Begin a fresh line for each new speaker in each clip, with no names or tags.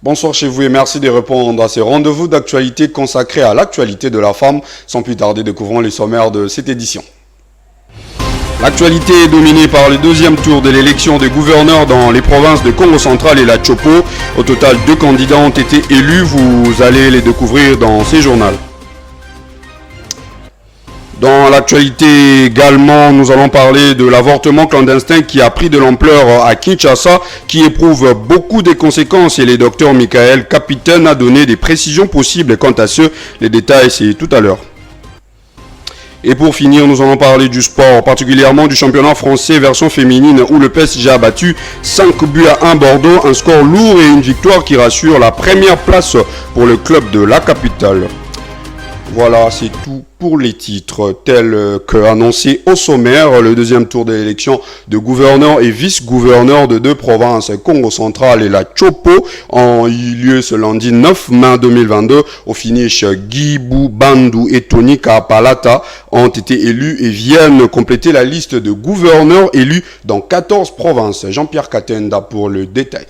Bonsoir chez vous et merci de répondre à ces rendez-vous d'actualité consacrés à l'actualité de la femme. Sans plus tarder, découvrons les sommaires de cette édition. L'actualité est dominée par le deuxième tour de l'élection des gouverneurs dans les provinces de Congo central et la Chopo. Au total, 2 candidats ont été élus. Vous allez les découvrir dans ces journaux. Dans l'actualité également, nous allons parler de l'avortement clandestin qui a pris de l'ampleur à Kinshasa, qui éprouve beaucoup de conséquences et le docteur Michael Capitaine a donné des précisions possibles quant à ce. Les détails, c'est tout à l'heure. Et pour finir, nous allons parler du sport, particulièrement du championnat français version féminine où le PSG a battu 5 buts à 1 Bordeaux, un score lourd et une victoire qui rassure la première place pour le club de la capitale. Voilà, c'est tout pour les titres, tels qu'annoncé au sommaire. Le deuxième tour de l'élection de gouverneur et vice-gouverneur de 2 provinces, Congo central et la Chopo, ont eu lieu ce lundi 9 mai 2022. Au finish, Guibou Bandou et Tony Kapalata ont été élus et viennent compléter la liste de gouverneurs élus dans 14 provinces. Jean-Pierre Katenda pour le détail.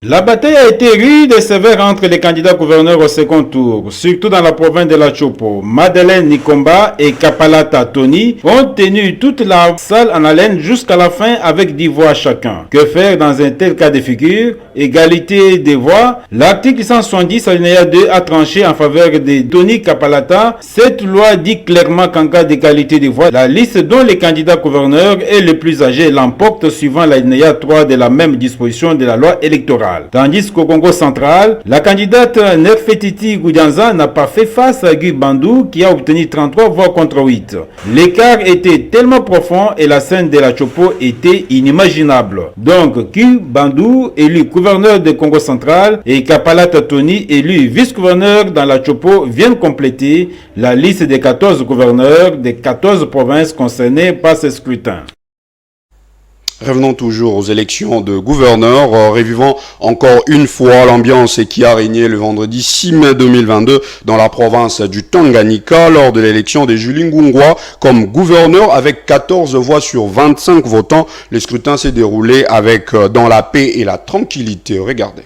La bataille a été rude et sévère entre les candidats gouverneurs au second tour, surtout dans la province de la Chopo. Madeleine Nikomba et Kapalata Tony ont tenu toute la salle en haleine jusqu'à la fin avec 10 voix chacun. Que faire dans un tel cas de figure? Égalité des voix. L'article 170 alinéa 2 a tranché en faveur de Tony Kapalata. Cette loi dit clairement qu'en cas d'égalité des voix, la liste dont les candidats gouverneurs est le plus âgé l'emporte suivant l'alinéa 3 de la même disposition de la loi électorale. Tandis qu'au Congo central, la candidate Nerfetiti Goudianza n'a pas fait face à Guy Bandou qui a obtenu 33 voix contre 8. L'écart était tellement profond et la scène de la Chopo était inimaginable. Donc Guy Bandou, élu gouverneur de Congo central, et Kapalata Tony, élu vice-gouverneur dans la Chopo, viennent compléter la liste des 14 gouverneurs des 14 provinces concernées par ce scrutin.
Revenons toujours aux élections de gouverneurs, revivant encore une fois l'ambiance qui a régné le vendredi 6 mai 2022 dans la province du Tanganyika lors de l'élection de Julie Ngungwa comme gouverneur avec 14 voix sur 25 votants. Le scrutin s'est déroulé dans la paix et la tranquillité. Regardez.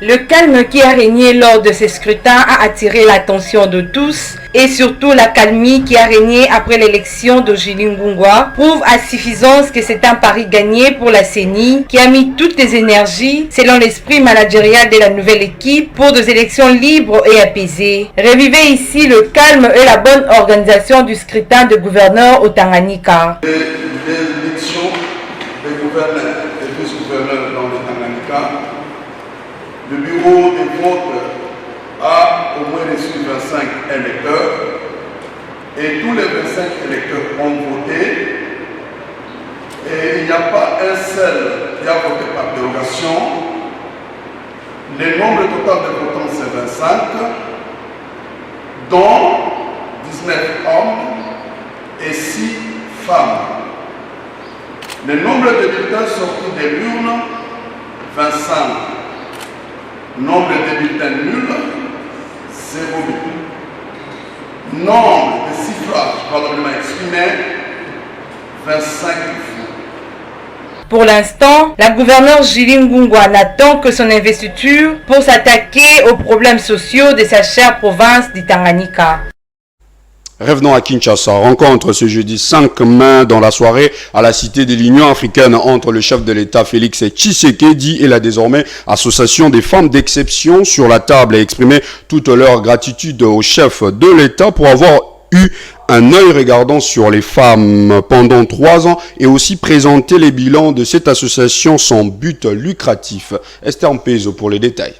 Le calme qui a régné lors de ces scrutins a attiré l'attention de tous et surtout la calmie qui a régné après l'élection de Julie Ngungwa prouve à suffisance que c'est un pari gagné pour la CENI qui a mis toutes les énergies selon l'esprit managérial de la nouvelle équipe pour des élections libres et apaisées. Revivez ici le calme et la bonne organisation du scrutin de gouverneur au Tanganyika.
L'élection des gouverneurs et vice-gouverneurs dans le Tanganyika, le bureau des votes a au moins reçu 25 électeurs et tous les 25 électeurs ont voté et il n'y a pas un seul qui a voté par dérogation. Le nombre total de votants c'est 25, dont 19 hommes et 6 femmes. Le nombre de bulletins sortis de l'urne, 25. Nombre de bulletins nuls, 0 bulletin. Nombre de suffrages valablement exprimés, 25 fois.
Pour l'instant, la gouverneure Julie Ngungwa n'attend que son investiture pour s'attaquer aux problèmes sociaux de sa chère province du Tanganyika.
Revenons à Kinshasa. Rencontre ce jeudi 5 mai dans la soirée à la Cité de l'Union africaine entre le chef de l'État Félix Tshisekedi et la désormais Association des femmes d'exception sur la table et exprimer toute leur gratitude au chef de l'État pour avoir eu un œil regardant sur les femmes pendant 3 ans et aussi présenter les bilans de cette association sans but lucratif. Esther Mpezo pour les détails.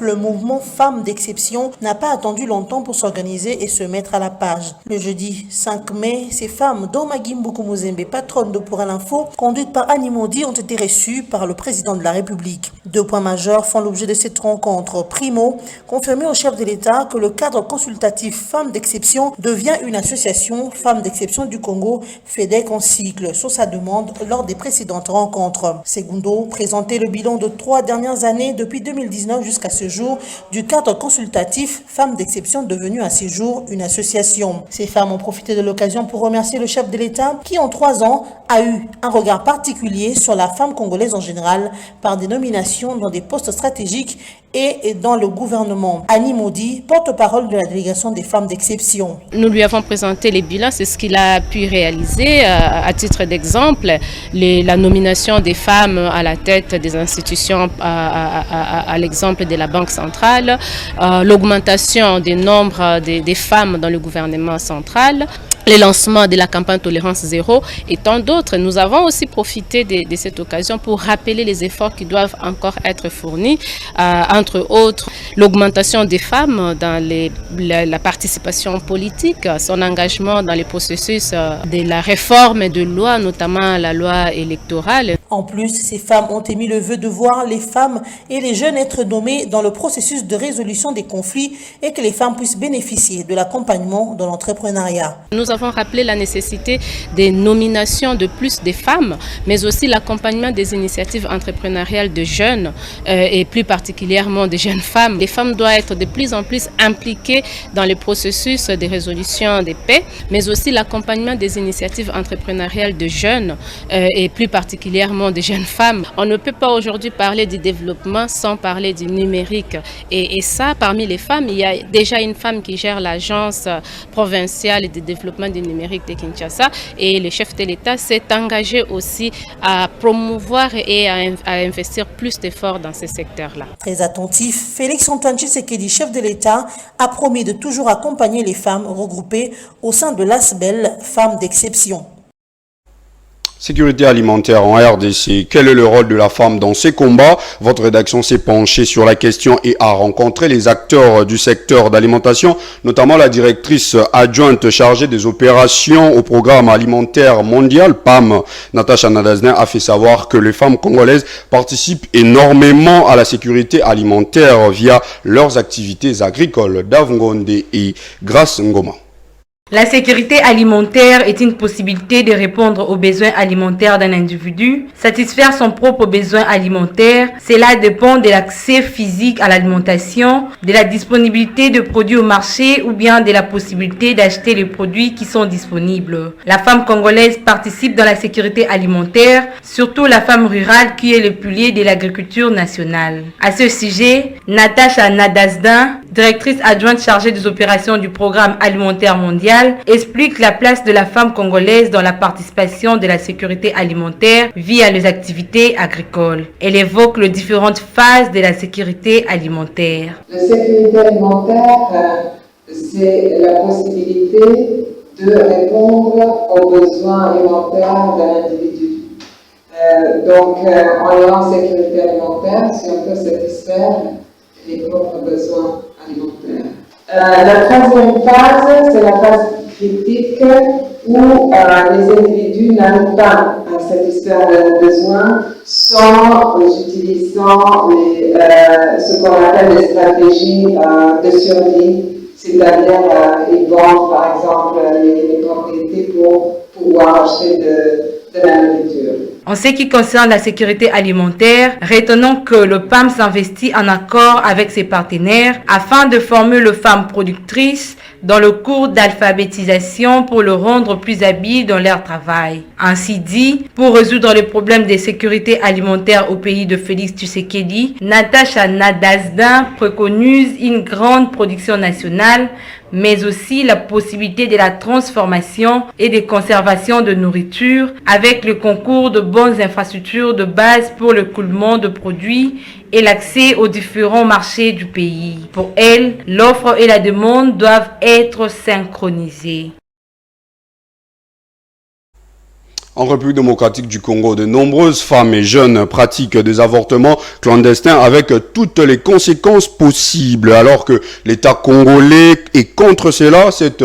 Le mouvement Femmes d'Exception n'a pas attendu longtemps pour s'organiser et se mettre à la page. Le jeudi 5 mai, ces femmes, dont Magui Mbuku Muzembe, patronne de Pour l'Info, conduite par Annie Maudit, ont été reçues par le président de la République. 2 points majeurs font l'objet de cette rencontre. Primo, confirmer au chef de l'État que le cadre consultatif Femmes d'Exception devient une association Femmes d'Exception du Congo, FEDEC en cycle, sur sa demande lors des précédentes rencontres. Segundo, présenter le bilan de 3 dernières années depuis 2019 jusqu'à ce jour du cadre consultatif Femmes d'exception devenu à ce jour une association. Ces femmes ont profité de l'occasion pour remercier le chef de l'État qui en 3 ans a eu un regard particulier sur la femme congolaise en général par des nominations dans des postes stratégiques et dans le gouvernement. Annie Maudit, porte-parole de la délégation des femmes d'exception.
Nous lui avons présenté les bilans, c'est ce qu'il a pu réaliser. À titre d'exemple, la nomination des femmes à la tête des institutions, à l'exemple de la Banque centrale, l'augmentation du nombre des femmes dans le gouvernement central, le lancement de la campagne Tolérance Zéro et tant d'autres. Nous avons aussi profité de cette occasion pour rappeler les efforts qui doivent encore être fournis, entre autres l'augmentation des femmes dans la participation politique, son engagement dans les processus de la réforme de loi, notamment la loi électorale.
En plus, ces femmes ont émis le vœu de voir les femmes et les jeunes être nommés dans le processus de résolution des conflits et que les femmes puissent bénéficier de l'accompagnement dans l'entrepreneuriat.
Nous avons rappelé la nécessité des nominations de plus de femmes, mais aussi l'accompagnement des initiatives entrepreneuriales de jeunes et plus particulièrement des jeunes femmes. Les femmes doivent être de plus en plus impliquées dans le processus de résolution des paix, mais aussi l'accompagnement des initiatives entrepreneuriales de jeunes et plus particulièrement des jeunes femmes. On ne peut pas aujourd'hui parler du développement sans parler du numérique. Et ça, parmi les femmes, il y a déjà une femme qui gère l'agence provinciale de développement du numérique de Kinshasa et le chef de l'État s'est engagé aussi à promouvoir et à investir plus d'efforts dans ce secteur-là.
Très attentif, Félix-Antoine Tshisekedi, chef de l'État, a promis de toujours accompagner les femmes regroupées au sein de l'ASBEL, Femmes d'exception.
Sécurité alimentaire en RDC, quel est le rôle de la femme dans ces combats? Votre rédaction s'est penchée sur la question et a rencontré les acteurs du secteur d'alimentation, notamment la directrice adjointe chargée des opérations au programme alimentaire mondial, PAM. Natacha Nadaznin a fait savoir que les femmes congolaises participent énormément à la sécurité alimentaire via leurs activités agricoles. Davngonde et Grace Ngoma.
La sécurité alimentaire est une possibilité de répondre aux besoins alimentaires d'un individu, satisfaire son propre besoin alimentaire. Cela dépend de l'accès physique à l'alimentation, de la disponibilité de produits au marché ou bien de la possibilité d'acheter les produits qui sont disponibles. La femme congolaise participe dans la sécurité alimentaire, surtout la femme rurale qui est le pilier de l'agriculture nationale. À ce sujet, Natacha Nadaznin, directrice adjointe chargée des opérations du programme alimentaire mondial, explique la place de la femme congolaise dans la participation de la sécurité alimentaire via les activités agricoles. Elle évoque les différentes phases de la sécurité alimentaire.
La sécurité alimentaire, c'est la possibilité de répondre aux besoins alimentaires d'un individu. Donc, en ayant sécurité alimentaire, si on peut satisfaire les propres besoins alimentaires. La troisième phase, c'est la phase critique où les individus n'arrivent pas à satisfaire leurs besoins sans utilisant ce qu'on appelle les stratégies de survie, c'est-à-dire ils vendent par exemple les propriétés pour pouvoir acheter de la nourriture.
En ce qui concerne la sécurité alimentaire, retenons que le PAM s'investit en accord avec ses partenaires afin de former les femmes productrices dans le cours d'alphabétisation pour le rendre plus habile dans leur travail. Ainsi dit, pour résoudre les problèmes de sécurité alimentaire au pays de Félix Tshisekedi, Natacha Nadaznin préconise une grande production nationale, mais aussi la possibilité de la transformation et de conservation de nourriture avec le concours de bonnes infrastructures de base pour l'écoulement de produits et l'accès aux différents marchés du pays. Pour elle, l'offre et la demande doivent être synchronisées.
En République démocratique du Congo, de nombreuses femmes et jeunes pratiquent des avortements clandestins avec toutes les conséquences possibles. Alors que l'État congolais est contre cela, cette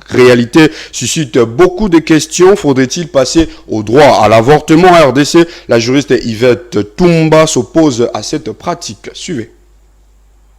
réalité suscite beaucoup de questions. Faudrait-il passer au droit à l'avortement? RDC, la juriste Yvette Toumba s'oppose à cette pratique. Suivez.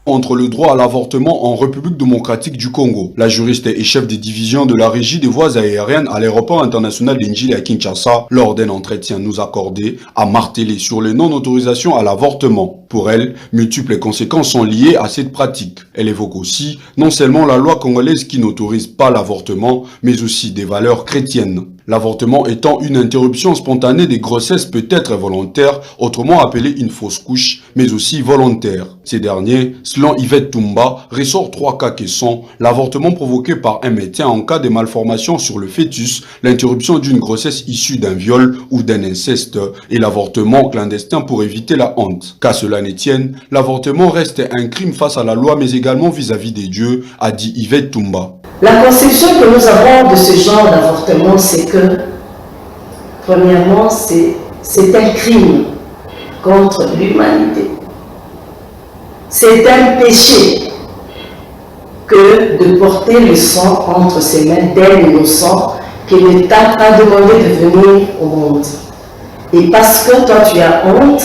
entre le droit à l'avortement en République démocratique du Congo. La juriste et chef des divisions de la régie des voies aériennes à l'aéroport international d'Injili à Kinshasa, lors d'un entretien nous accordé, a martelé sur les non-autorisations à l'avortement. Pour elle, multiples conséquences sont liées à cette pratique. Elle évoque aussi non seulement la loi congolaise qui n'autorise pas l'avortement, mais aussi des valeurs chrétiennes. L'avortement étant une interruption spontanée des grossesses peut être volontaire, autrement appelée une fausse couche, mais aussi volontaire. Ces derniers, selon Yvette Tumba, ressort 3 cas qui sont l'avortement provoqué par un médecin en cas de malformation sur le fœtus, l'interruption d'une grossesse issue d'un viol ou d'un inceste et l'avortement clandestin pour éviter la honte. Qu'à cela ne tienne, l'avortement reste un crime face à la loi mais également vis-à-vis des dieux, a dit Yvette Tumba.
La conception que nous avons de ce genre d'avortement, c'est que, premièrement, c'est un crime contre l'humanité. C'est un péché que de porter le sang entre ses mains d'un innocent qui ne t'a pas demandé de venir au monde. Et parce que toi tu as honte,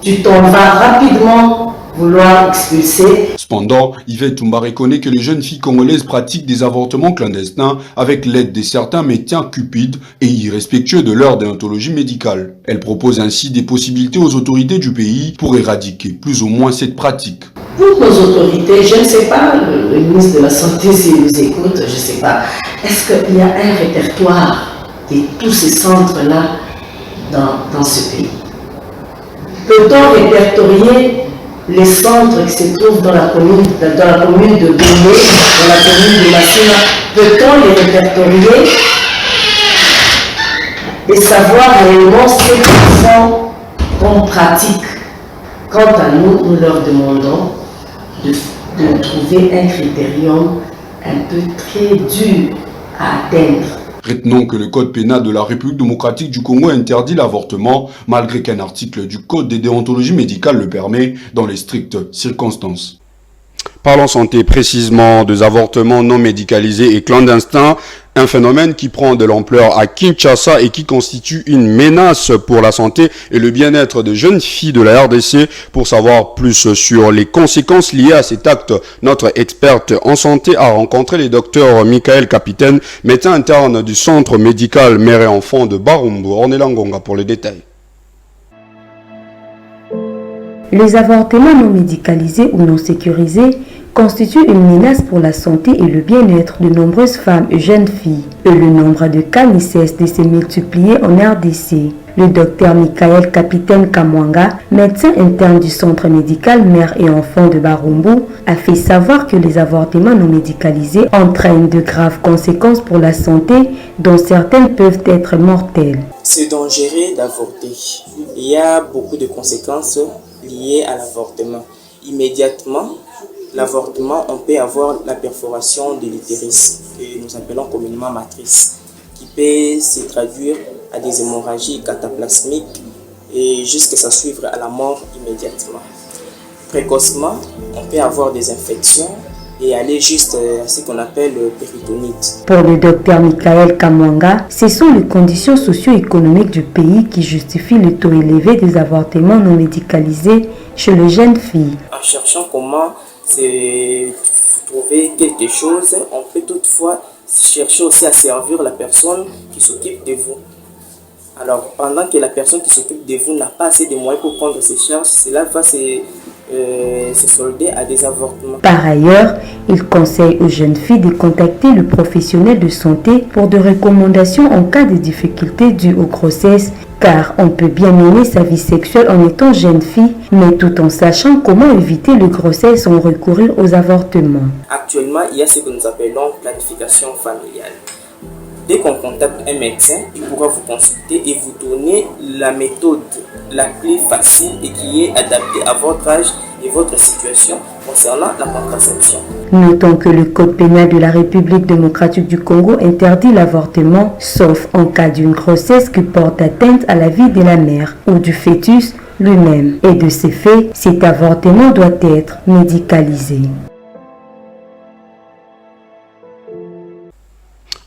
tu t'en vas rapidement vouloir expulser.
Cependant, Yvette Tumba reconnaît que les jeunes filles congolaises pratiquent des avortements clandestins avec l'aide de certains médecins cupides et irrespectueux de leur déontologie médicale. Elle propose ainsi des possibilités aux autorités du pays pour éradiquer plus ou moins cette pratique.
Pour nos autorités, je ne sais pas, le ministre de la Santé s'il nous écoute, je ne sais pas, est-ce qu'il y a un répertoire de tous ces centres-là dans ce pays? Peut-on répertorier les centres qui se trouvent dans la commune de Béné, dans la commune de Massina, peut-on les répertorier et savoir réellement ce qu'ils font qu'on pratique? Quant à nous, nous leur demandons de trouver un critérium un peu très dur à atteindre.
Retenons que le code pénal de la République démocratique du Congo interdit l'avortement, malgré qu'un article du code des déontologies médicales le permet dans les strictes circonstances. Parlons santé précisément des avortements non médicalisés et clandestins, un phénomène qui prend de l'ampleur à Kinshasa et qui constitue une menace pour la santé et le bien-être des jeunes filles de la RDC. Pour savoir plus sur les conséquences liées à cet acte, notre experte en santé a rencontré le docteur Michael Capitaine, médecin interne du centre médical mère et enfant de Barumbu. Ornella Ngonga pour les détails.
Les avortements non médicalisés ou non sécurisés constituent une menace pour la santé et le bien-être de nombreuses femmes et jeunes filles. Et le nombre de cas ne cesse de se multiplier en RDC. Le docteur Michael Capitaine Kamwanga, médecin interne du centre médical mère et enfant de Barumbu, a fait savoir que les avortements non médicalisés entraînent de graves conséquences pour la santé, dont certaines peuvent être mortelles.
C'est dangereux d'avorter. Il y a beaucoup de conséquences liées à l'avortement. Immédiatement, l'avortement, on peut avoir la perforation de l'utérus, que nous appelons communément matrice, qui peut se traduire à des hémorragies cataplasmiques et jusqu'à ça suivre à la mort immédiatement. Précocement, on peut avoir des infections et aller juste à ce qu'on appelle péritonite.
Pour le docteur Michael Kamwanga, ce sont les conditions socio-économiques du pays qui justifient le taux élevé des avortements non médicalisés chez les jeunes filles.
En cherchant comment trouver quelque chose, on peut toutefois chercher aussi à servir la personne qui s'occupe de vous. Alors, pendant que la personne qui s'occupe de vous n'a pas assez de moyens pour prendre ses charges, cela va se solder à des avortements.
Par ailleurs, il conseille aux jeunes filles de contacter le professionnel de santé pour des recommandations en cas de difficultés dues aux grossesses, car on peut bien mener sa vie sexuelle en étant jeune fille, mais tout en sachant comment éviter les grossesses sans recourir aux avortements.
Actuellement, il y a ce que nous appelons planification familiale. Dès qu'on contacte un médecin, il pourra vous consulter et vous donner la méthode la plus facile et qui est adaptée à votre âge et votre situation concernant la contraception.
Notons que le code pénal de la République démocratique du Congo interdit l'avortement, sauf en cas d'une grossesse qui porte atteinte à la vie de la mère ou du fœtus lui-même. Et de ces faits, cet avortement doit être médicalisé.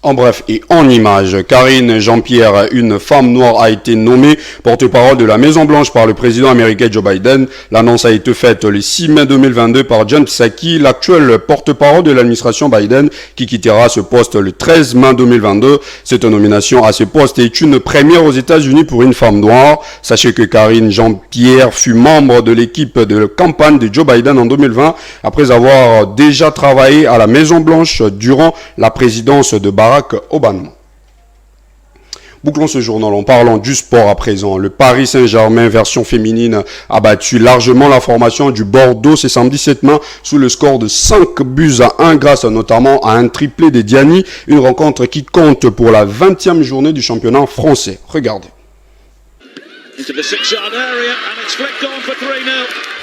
En bref et en images, Karine Jean-Pierre, une femme noire, a été nommée porte-parole de la Maison-Blanche par le président américain Joe Biden. L'annonce a été faite le 6 mai 2022 par Jen Psaki, l'actuel porte-parole de l'administration Biden, qui quittera ce poste le 13 mai 2022. Cette nomination à ce poste est une première aux États-Unis pour une femme noire. Sachez que Karine Jean-Pierre fut membre de l'équipe de campagne de Joe Biden en 2020, après avoir déjà travaillé à la Maison-Blanche durant la présidence de Barack Obama. Bouclons ce journal en parlant du sport à présent. Le Paris Saint-Germain version féminine a battu largement la formation du Bordeaux ce samedi 7 mai sous le score de 5-1 grâce notamment à un triplé de Diani, une rencontre qui compte pour la 20e journée du championnat français. Regardez.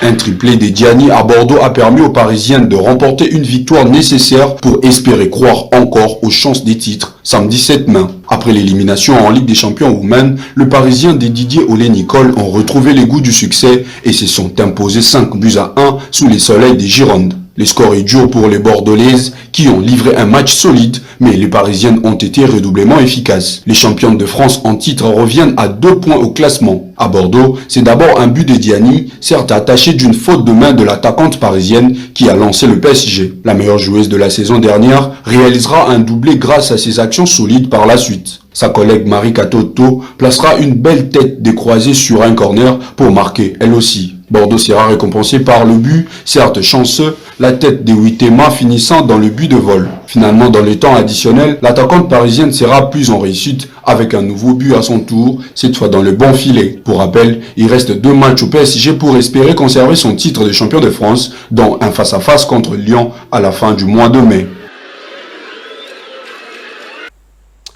Un triplé des Diani à Bordeaux a permis aux Parisiennes de remporter une victoire nécessaire pour espérer croire encore aux chances des titres samedi 7 mai. Après l'élimination en Ligue des Champions Women, le Parisien des Didier Olé-Nicole ont retrouvé les goûts du succès et se sont imposés 5-1 sous les soleils des Girondes. Le score est dur pour les Bordelaises qui ont livré un match solide, mais les Parisiennes ont été redoublement efficaces. Les championnes de France en titre reviennent à 2 points au classement. À Bordeaux, c'est d'abord un but de Diani, certes attaché d'une faute de main de l'attaquante parisienne qui a lancé le PSG. La meilleure joueuse de la saison dernière réalisera un doublé grâce à ses actions solides par la suite. Sa collègue Marie Katoto placera une belle tête décroisée sur un corner pour marquer elle aussi. Bordeaux sera récompensé par le but, certes chanceux, la tête de Huitema finissant dans le but de vol. Finalement, dans les temps additionnels, l'attaquante parisienne sera plus en réussite avec un nouveau but à son tour, cette fois dans le bon filet. Pour rappel, il reste 2 matchs au PSG pour espérer conserver son titre de champion de France, dont un face-à-face contre Lyon à la fin du mois de mai.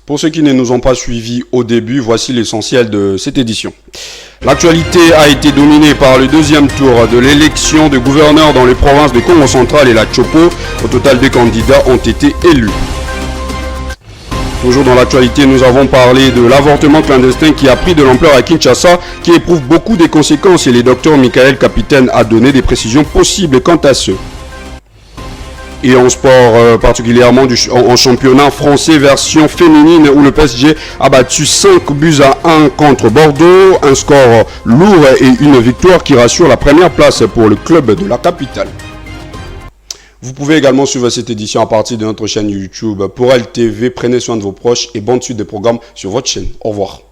Pour ceux qui ne nous ont pas suivis au début, voici l'essentiel de cette édition. L'actualité a été dominée par le deuxième tour de l'élection de gouverneur dans les provinces de Congo central et la Chopo. Au total, 2 candidats ont été élus. Toujours dans l'actualité, nous avons parlé de l'avortement clandestin qui a pris de l'ampleur à Kinshasa, qui éprouve beaucoup de conséquences et le docteur Michael Capitaine a donné des précisions possibles quant à ce. Et en sport, particulièrement en championnat français version féminine où le PSG a battu 5-1 contre Bordeaux, un score lourd et une victoire qui rassure la première place pour le club de la capitale. Vous pouvez également suivre cette édition à partir de notre chaîne YouTube pour LTV. Prenez soin de vos proches et bonne suite des programmes sur votre chaîne. Au revoir.